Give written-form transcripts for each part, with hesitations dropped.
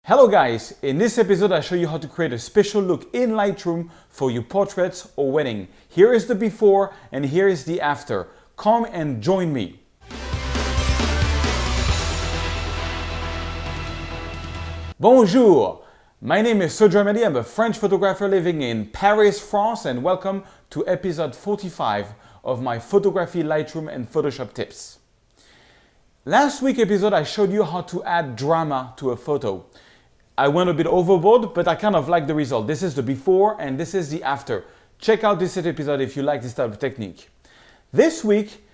Hello guys, in this episode I show you how to create a special look in Lightroom for your portraits or wedding. Here is the before and here is the after. Come and join me. Bonjour! My name is Sergio Amadi. I'm a French photographer living in Paris, France, and welcome to episode 45 of my photography, Lightroom and Photoshop tips. Last week's episode I showed you how to add drama to a photo. I went a bit overboard, but I kind of like the result. This is the before and this is the after. Check out this episode if you like this type of technique. This week,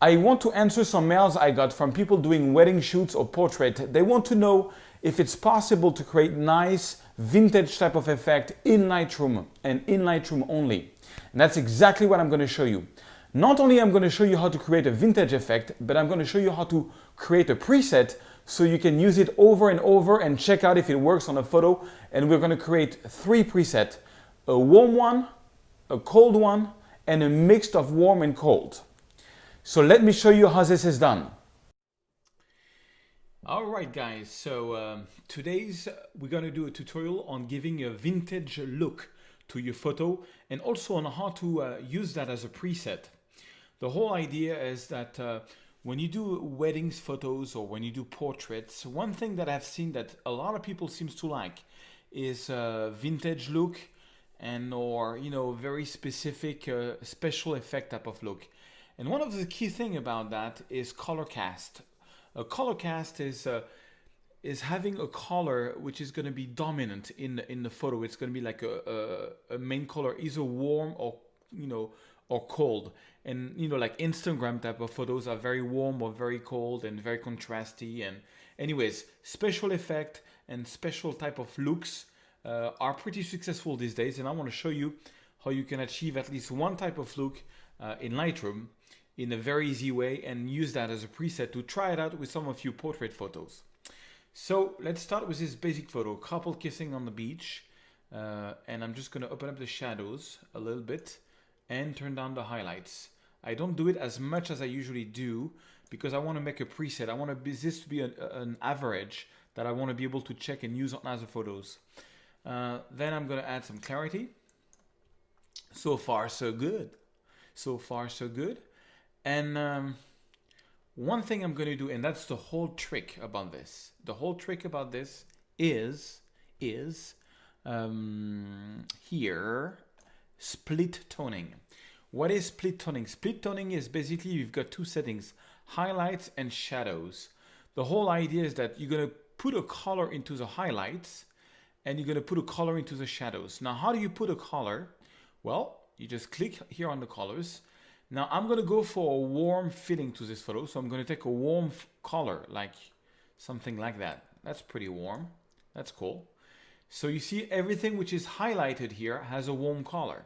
I want to answer some mails I got from people doing wedding shoots or portrait. They want to know if it's possible to create nice vintage type of effect in Lightroom and in Lightroom only. And that's exactly what I'm going to show you. Not only I'm going to show you how to create a vintage effect, but I'm going to show you how to create a preset so you can use it over and over and check out if it works on a photo. And we're going to create 3 presets, a warm one, a cold one, and a mix of warm and cold. So let me show you how this is done. All right guys, so today's we're going to do a tutorial on giving a vintage look to your photo and also on how to use that as a preset. The whole idea is that when you do weddings photos or when you do portraits, one thing that I've seen that a lot of people seems to like is vintage look and or very specific special effect type of look. And one of the key thing about that is color cast. A color cast is having a color which is going to be dominant in the photo. It's going to be like a main color, either warm or or cold. And like Instagram type of photos are very warm or very cold and very contrasty. And anyways, special effect and special type of looks are pretty successful these days. And I want to show you how you can achieve at least one type of look in Lightroom in a very easy way and use that as a preset to try it out with some of your portrait photos. So let's start with this basic photo, couple kissing on the beach. And I'm just going to open up the shadows a little bit and turn down the highlights. I don't do it as much as I usually do because I want to make a preset. I want this to be an average that I want to be able to check and use on other photos. Then I'm going to add some clarity. So far, so good. So far, so good. And one thing I'm going to do, and that's the whole trick about this. The whole trick about this is here, split toning. What is split toning? Split toning is basically you've got 2 settings, highlights and shadows. The whole idea is that you're going to put a color into the highlights and you're going to put a color into the shadows. Now, how do you put a color? Well, you just click here on the colors. Now, I'm going to go for a warm feeling to this photo. So I'm going to take a warm color, like something like that. That's pretty warm. That's cool. So you see everything which is highlighted here has a warm color.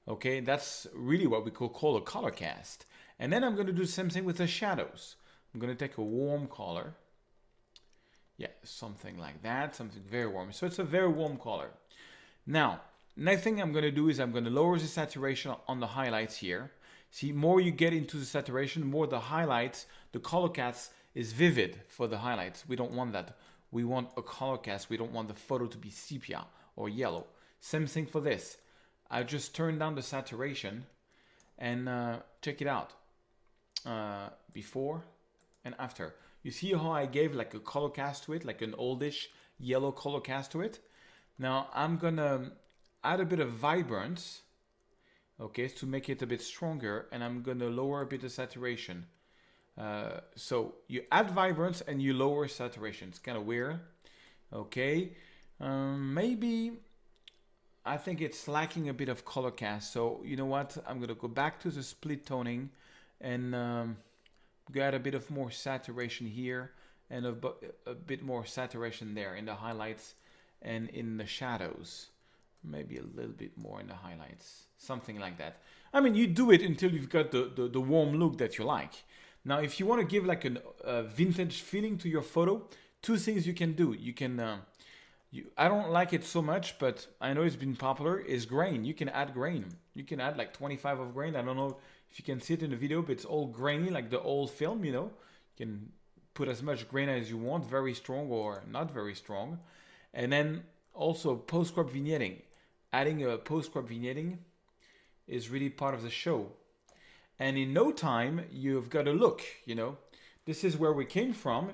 Okay, that's really what we could call a color cast. And then I'm going to do the same thing with the shadows. I'm going to take a warm color. Yeah, something like that, something very warm. So it's a very warm color. Now, next thing I'm going to do is I'm going to lower the saturation on the highlights here. See, more you get into the saturation, more the highlights, the color cast is vivid for the highlights. We don't want that. We want a color cast. We don't want the photo to be sepia or yellow. Same thing for this. I just turn down the saturation and check it out. Before and after. You see how I gave like a color cast to it, like an oldish yellow color cast to it. Now I'm gonna add a bit of vibrance, okay, to make it a bit stronger, and I'm gonna lower a bit of saturation. So you add vibrance and you lower saturation. It's kind of weird, okay. Maybe I think it's lacking a bit of color cast. So you know what? I'm gonna go back to the split toning and get a bit of more saturation here and a bit more saturation there in the highlights and in the shadows. Maybe a little bit more in the highlights, something like that. I mean, you do it until you've got the warm look that you like. Now, if you want to give like a vintage feeling to your photo, 2 things you can do. You can, I don't like it so much, but I know it's been popular, is grain. You can add grain. You can add like 25 of grain. I don't know if you can see it in the video, but it's all grainy, like the old film, you can put as much grain as you want, very strong or not very strong. And then also post-crop vignetting. Adding a post-crop vignetting is really part of the show. And in no time, you've got a look, you know. This is where we came from.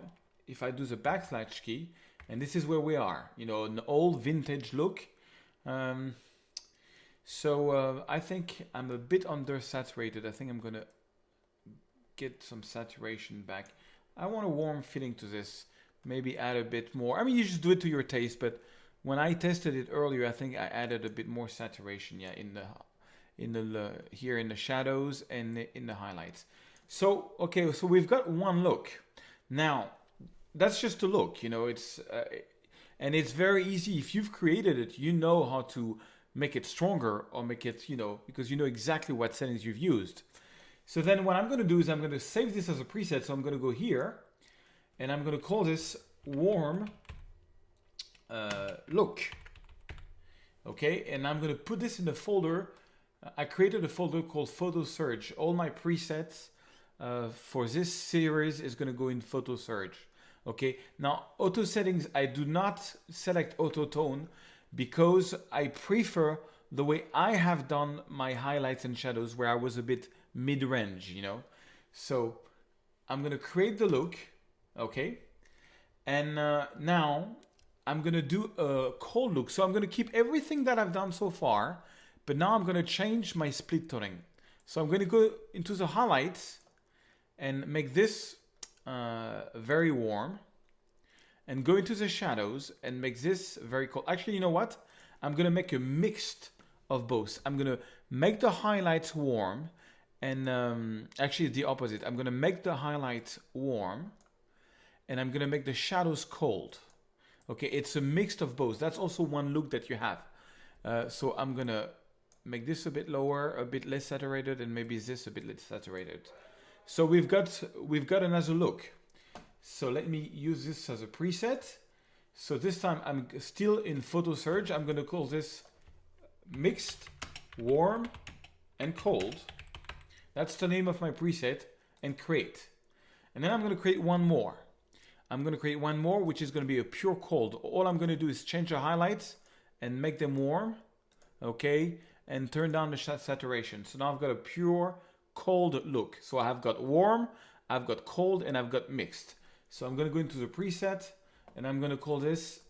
If I do the backslash key, and this is where we are, you know, an old vintage look. So I think I'm a bit undersaturated. I think I'm gonna get some saturation back. I want a warm feeling to this. Maybe add a bit more. I mean, you just do it to your taste, but when I tested it earlier, I think I added a bit more saturation, yeah, here in the shadows and in the highlights. So okay, so we've got one look. Now that's just a look, you know. It's and it's very easy. If you've created it, you know how to make it stronger or make it, you know, because you know exactly what settings you've used. So then what I'm going to do is I'm going to save this as a preset. So I'm going to go here and I'm going to call this warm look. Okay, and I'm going to put this in the folder. I created a folder called Photo Surge. All my presets for this series is going to go in Photo Surge. Okay, now auto settings, I do not select auto tone because I prefer the way I have done my highlights and shadows, where I was a bit mid-range, you know. So I'm going to create the look. Okay, and now I'm going to do a cold look. So I'm going to keep everything that I've done so far, but now I'm going to change my split toning. So I'm going to go into the highlights and make this very warm, and go into the shadows and make this very cold. Actually, you know what? I'm going to make a mixed of both. I'm going to make the highlights warm, and actually the opposite. I'm going to make the highlights warm and I'm going to make the shadows cold. Okay, it's a mix of both. That's also one look that you have. So I'm going to make this a bit lower, a bit less saturated, and maybe this a bit less saturated. So we've got another look. So let me use this as a preset. So this time I'm still in Photo Surge. I'm going to call this mixed, warm, and cold. That's the name of my preset, and create. And then I'm going to create one more. I'm going to create one more, which is going to be a pure cold. All I'm going to do is change the highlights and make them warm. Okay, and turn down the saturation. So now I've got a pure cold look. So I've got warm, I've got cold, and I've got mixed. So I'm going to go into the preset and I'm going to call this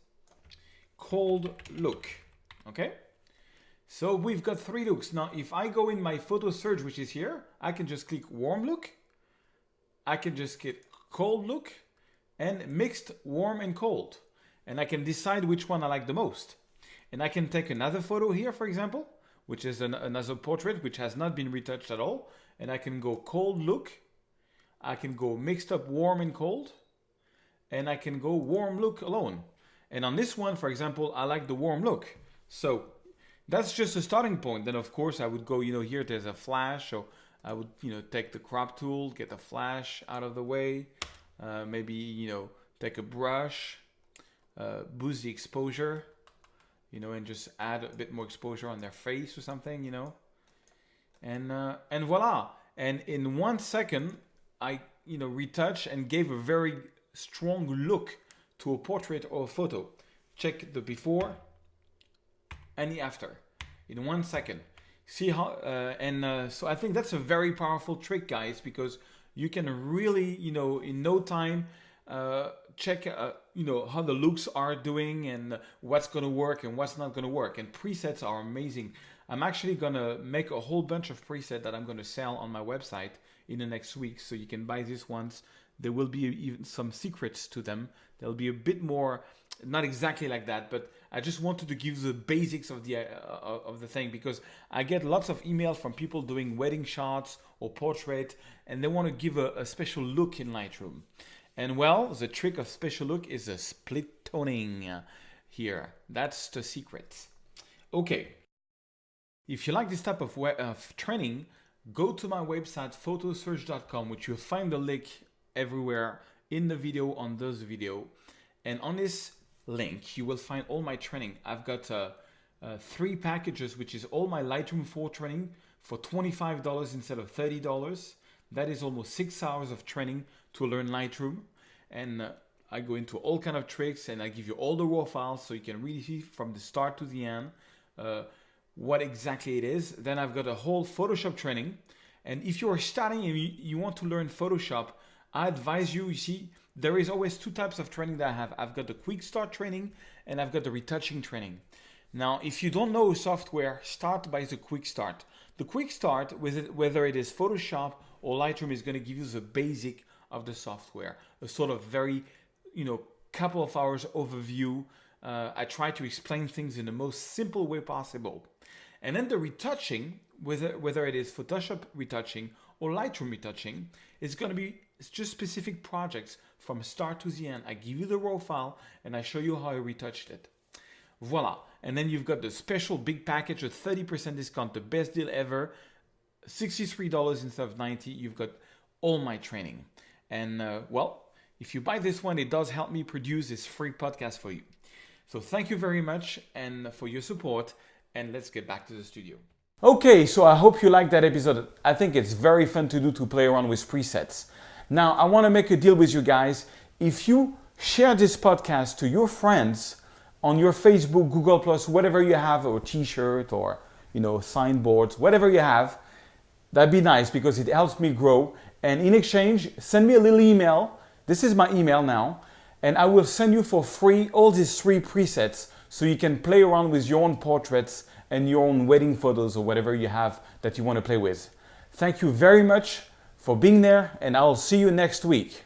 cold look. Okay, so we've got three looks. Now if I go in my Photo Surge, which is here, I can just click warm look, I can just click cold look, and mixed, warm, and cold, and I can decide which one I like the most. And I can take another photo here, for example, which is another portrait which has not been retouched at all, and I can go cold look, I can go mixed up warm and cold, and I can go warm look alone. And on this one, for example, I like the warm look. So that's just a starting point. Then of course I would go, you know, here there's a flash, so I would, you know, take the crop tool, get the flash out of the way, maybe, you know, take a brush, boost the exposure, you know, and just add a bit more exposure on their face or something, you know, and voila. And in 1 second, I, you know, retouch and gave a very strong look to a portrait or a photo. Check the before and the after in 1 second. See how, so I think that's a very powerful trick, guys, because you can really, you know, in no time, check, you know, how the looks are doing and what's going to work and what's not going to work. And presets are amazing. I'm actually going to make a whole bunch of presets that I'm going to sell on my website in the next week. So you can buy these ones. There will be even some secrets to them. There'll be a bit more, not exactly like that, but I just wanted to give the basics of the thing, because I get lots of emails from people doing wedding shots or portrait, and they want to give a special look in Lightroom. And well, the trick of special look is a split toning here. That's the secret. Okay. If you like this type of training, go to my website, photosurge.com, which you'll find the link everywhere in the video, on this video. And on this link, you will find all my training. I've got 3 packages, which is all my Lightroom 4 training for $25 instead of $30. That is almost 6 hours of training to learn Lightroom. and I go into all kind of tricks, and I give you all the raw files so you can really see from the start to the end what exactly it is. Then I've got a whole Photoshop training, and if you are starting and you want to learn Photoshop, I advise you, see, there is always two types of training that I have. I've got the quick start training and I've got the retouching training. Now, if you don't know software, start by the quick start. The quick start, whether it is Photoshop or Lightroom, is going to give you the basic of the software, a sort of very, couple of hours overview. I try to explain things in the most simple way possible. And then the retouching, whether it is Photoshop retouching or Lightroom retouching, is going to be just specific projects from start to the end. I give you the raw file and I show you how I retouched it. Voila. And then you've got the special big package at 30% discount, the best deal ever, $63 instead of $90. You've got all my training. And if you buy this one, it does help me produce this free podcast for you. So thank you very much and for your support, and let's get back to the studio. Okay, so I hope you liked that episode. I think it's very fun to do, to play around with presets. Now, I want to make a deal with you guys. If you share this podcast to your friends on your Facebook, Google+, whatever you have, or t-shirt, or signboards, whatever you have, that'd be nice because it helps me grow. And in exchange, send me a little email. This is my email now. And I will send you for free all these 3 presets so you can play around with your own portraits and your own wedding photos or whatever you have that you want to play with. Thank you very much for being there, and I'll see you next week.